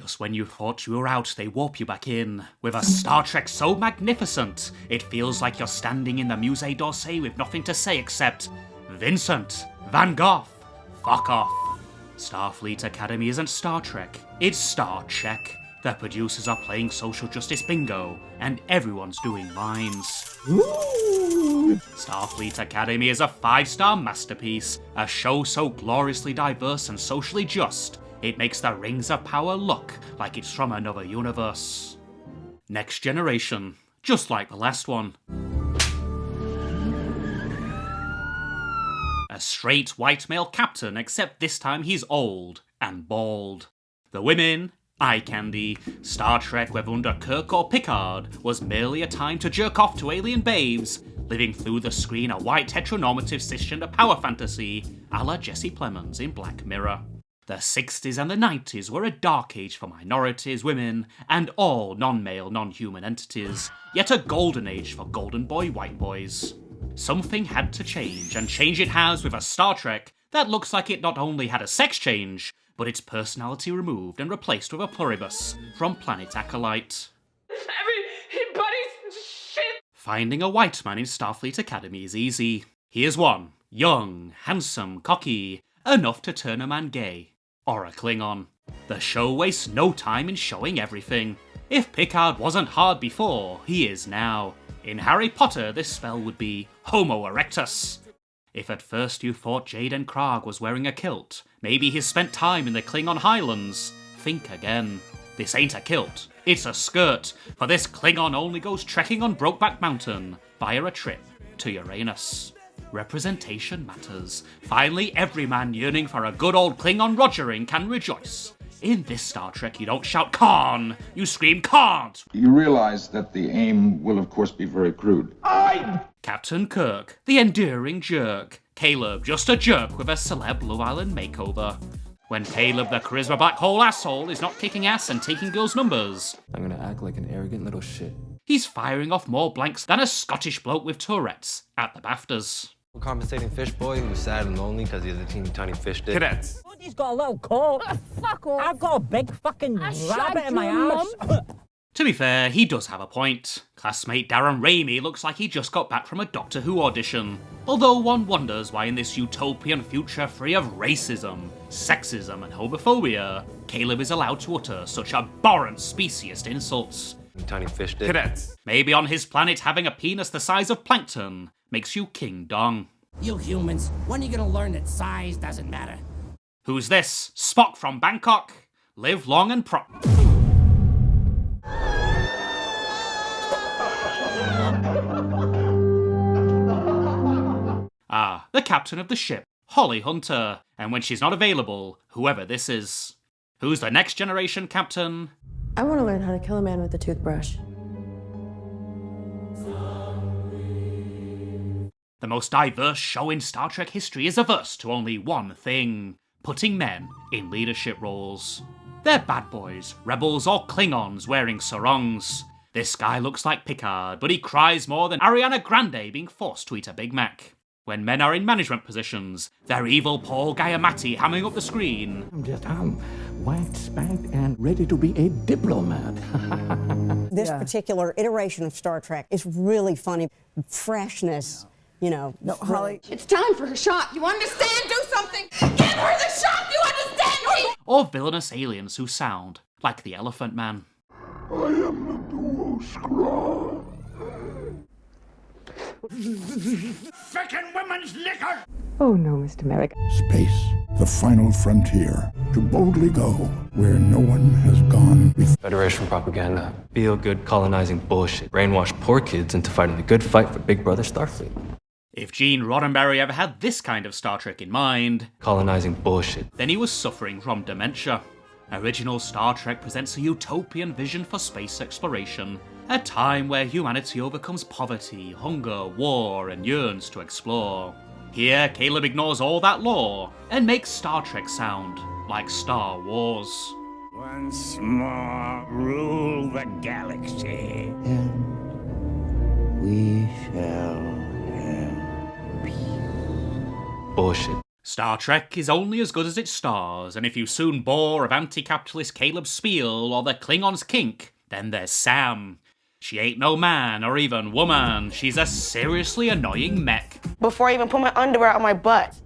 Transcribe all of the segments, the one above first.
Just when you thought you were out, they warp you back in. With a Star Trek so magnificent, it feels like you're standing in the Musée d'Orsay with nothing to say except, Vincent Van Gogh, fuck off. Starfleet Academy isn't Star Trek, it's Star Check. The producers are playing social justice bingo, and everyone's doing lines. Ooh. Starfleet Academy is a 5-star masterpiece, a show so gloriously diverse and socially just, it makes the Rings of Power look like it's from another universe. Next Generation, just like the last one. A straight white male captain, except this time he's old and bald. The women, eye candy. Star Trek, whether under Kirk or Picard, was merely a time to jerk off to alien babes, living through the screen a white heteronormative cisgender power fantasy, a la Jesse Plemons in Black Mirror. The 60s and the 90s were a dark age for minorities, women, and all non-male, non-human entities, yet a golden age for golden boy white boys. Something had to change, and change it has with a Star Trek that looks like it not only had a sex change, but its personality removed and replaced with a pluribus from Planet Acolyte. Everybody's shit! Finding a white man in Starfleet Academy is easy. He is one, young, handsome, cocky, enough to turn a man gay. Or a Klingon. The show wastes no time in showing everything. If Picard wasn't hard before, he is now. In Harry Potter, this spell would be Homo erectus. If at first you thought Jaden Krag was wearing a kilt, maybe he's spent time in the Klingon Highlands, think again. This ain't a kilt, it's a skirt, for this Klingon only goes trekking on Brokeback Mountain via a trip to Uranus. Representation matters. Finally, every man yearning for a good old Klingon rogering can rejoice. In this Star Trek, you don't shout Khan, you scream can't. You realize that the aim will of course be very crude. Captain Kirk, the endearing jerk. Caleb, just a jerk with a celeb Love Island makeover. When Caleb, the charisma black hole asshole, is not kicking ass and taking girls' numbers, I'm gonna act like an arrogant little shit. He's firing off more blanks than a Scottish bloke with Tourette's at the BAFTAs. Compensating fish boy who was sad and lonely because he has a teeny tiny fish dick. Cadets. He's got a little coat. Fuck off. I've got a big fucking rabbit in my house. To be fair, he does have a point. Classmate Darren Raimi looks like he just got back from a Doctor Who audition. Although one wonders why in this utopian future free of racism, sexism and homophobia, Caleb is allowed to utter such abhorrent speciest insults. Tiny fish dick. Cadets. Maybe on his planet having a penis the size of plankton makes you King Dong. You humans, when are you gonna learn that size doesn't matter? Who's this? Spock from Bangkok? Live long and the captain of the ship, Holly Hunter. And when she's not available, whoever this is. Who's the next generation captain? I want to learn how to kill a man with a toothbrush. The most diverse show in Star Trek history is averse to only one thing: putting men in leadership roles. They're bad boys, rebels, or Klingons wearing sarongs. This guy looks like Picard, but he cries more than Ariana Grande being forced to eat a Big Mac. When men are in management positions, they're evil Paul Giamatti hamming up the screen. I'm just waxed, spanked, and ready to be a diplomat. This particular iteration of Star Trek is really funny. Freshness, you know. No, Holly. It's time for her shot. You understand? Do something. Give her the shot. You understand me? Or villainous aliens who sound like the Elephant Man. I am the dual scroll. Frickin' women's liquor! Oh no, Mr. Merrick. Space, the final frontier, to boldly go where no one has gone before. Federation propaganda. Feel-good colonizing bullshit. Brainwash poor kids into fighting the good fight for Big Brother Starfleet. If Gene Roddenberry ever had this kind of Star Trek in mind, Colonizing bullshit. then he was suffering from dementia. Original Star Trek presents a utopian vision for space exploration, a time where humanity overcomes poverty, hunger, war, and yearns to explore. Here, Caleb ignores all that lore and makes Star Trek sound like Star Wars. Once more, rule the galaxy. We shall Bullshit. Star Trek is only as good as its stars, and if you soon bore of anti-capitalist Caleb Spiel or the Klingon's kink, then there's Sam. She ain't no man or even woman, she's a seriously annoying mech. Before I even put my underwear on my butt.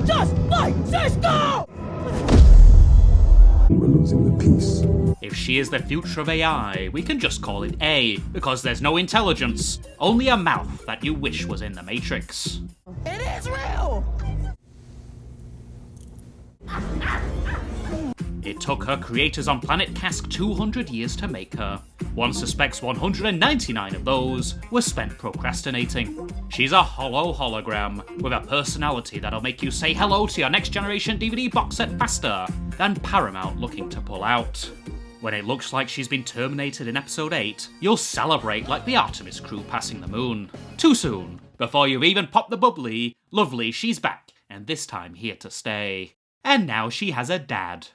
Just like Cisco! We're losing the peace. If she is the future of AI, we can just call it A, because there's no intelligence, only a mouth that you wish was in the Matrix. It is real! It took her creators on planet Kask 200 years to make her. One suspects 199 of those were spent procrastinating. She's a hollow hologram, with a personality that'll make you say hello to your next generation DVD box set faster than Paramount looking to pull out. When it looks like she's been terminated in episode 8, you'll celebrate like the Artemis crew passing the moon. Too soon. Before you've even popped the bubbly, lovely, she's back, and this time here to stay. And now she has a dad.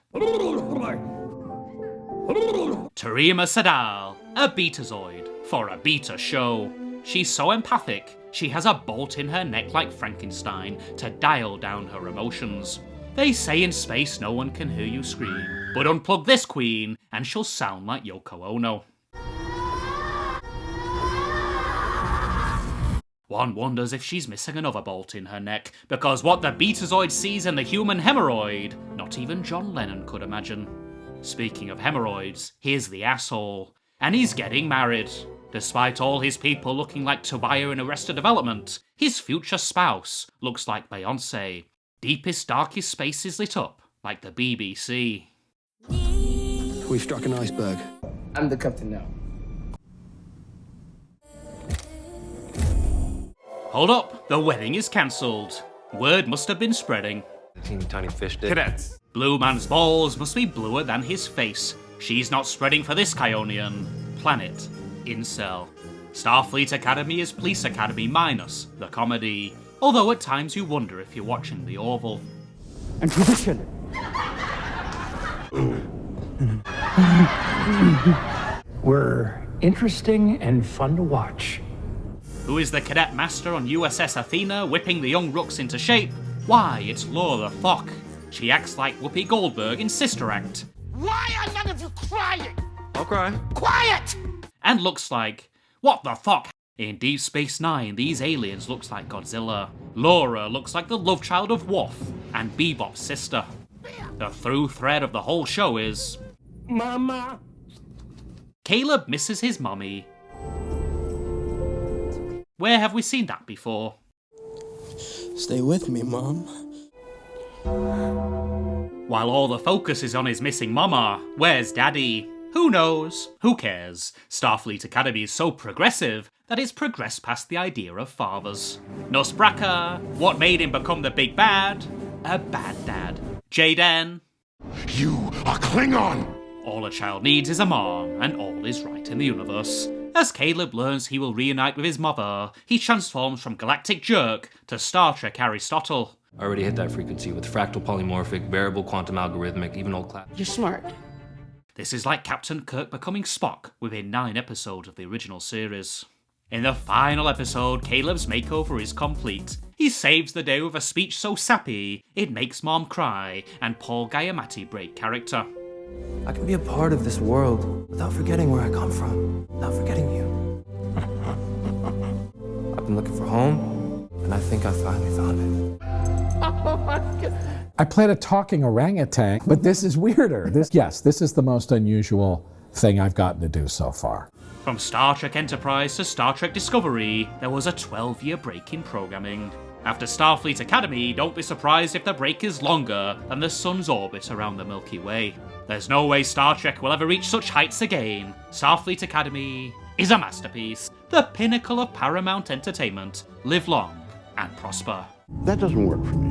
Tarima Sadal, a Betazoid, for a beta show. She's so empathic, she has a bolt in her neck like Frankenstein to dial down her emotions. They say in space no one can hear you scream, but unplug this queen and she'll sound like Yoko Ono. One wonders if she's missing another bolt in her neck, because what the Betazoid sees in the human hemorrhoid, not even John Lennon could imagine. Speaking of hemorrhoids, here's the asshole, and he's getting married. Despite all his people looking like Tobiah in Arrested Development, his future spouse looks like Beyoncé. Deepest, darkest spaces lit up, like the BBC. We've struck an iceberg. I'm the captain now. Hold up, the wedding is cancelled. Word must have been spreading. The teeny tiny fish did. Cadets. Blue Man's balls must be bluer than his face. She's not spreading for this Kionian. Planet. Incel. Starfleet Academy is Police Academy minus the comedy. Although at times you wonder if you're watching the Orville. And tradition. Were interesting and fun to watch. Who is the cadet master on USS Athena whipping the young rooks into shape? Why, it's Laura Fock. She acts like Whoopi Goldberg in Sister Act. Why are none of you crying? I'll cry. Quiet! And looks like, what the fuck? In Deep Space Nine, these aliens looks like Godzilla. Laura looks like the love child of Worf and Bebop's sister. The through thread of the whole show is... Mama! Caleb misses his mommy. Where have we seen that before? Stay with me, Mom. While all the focus is on his missing mama, where's Daddy? Who knows? Who cares? Starfleet Academy is so progressive that it's progressed past the idea of fathers. Nosbraka, what made him become the big bad? A bad dad. Jaden. You are Klingon! All a child needs is a mom, and all is right in the universe. As Caleb learns he will reunite with his mother, he transforms from galactic jerk to Star Trek Aristotle. I already hit that frequency with fractal polymorphic, variable quantum algorithmic, even old class. You're smart. This is like Captain Kirk becoming Spock within 9 episodes of the original series. In the final episode, Caleb's makeover is complete. He saves the day with a speech so sappy, it makes Mom cry, and Paul Giamatti break character. I can be a part of this world without forgetting where I come from, without forgetting you. I've been looking for home, and I think I finally found it. Oh my God. I played a talking orangutan, but this is weirder. This is the most unusual thing I've gotten to do so far. From Star Trek Enterprise to Star Trek Discovery, there was a 12-year break in programming. After Starfleet Academy, don't be surprised if the break is longer than the sun's orbit around the Milky Way. There's no way Star Trek will ever reach such heights again. Starfleet Academy is a masterpiece, the pinnacle of Paramount entertainment. Live long and prosper. That doesn't work for me.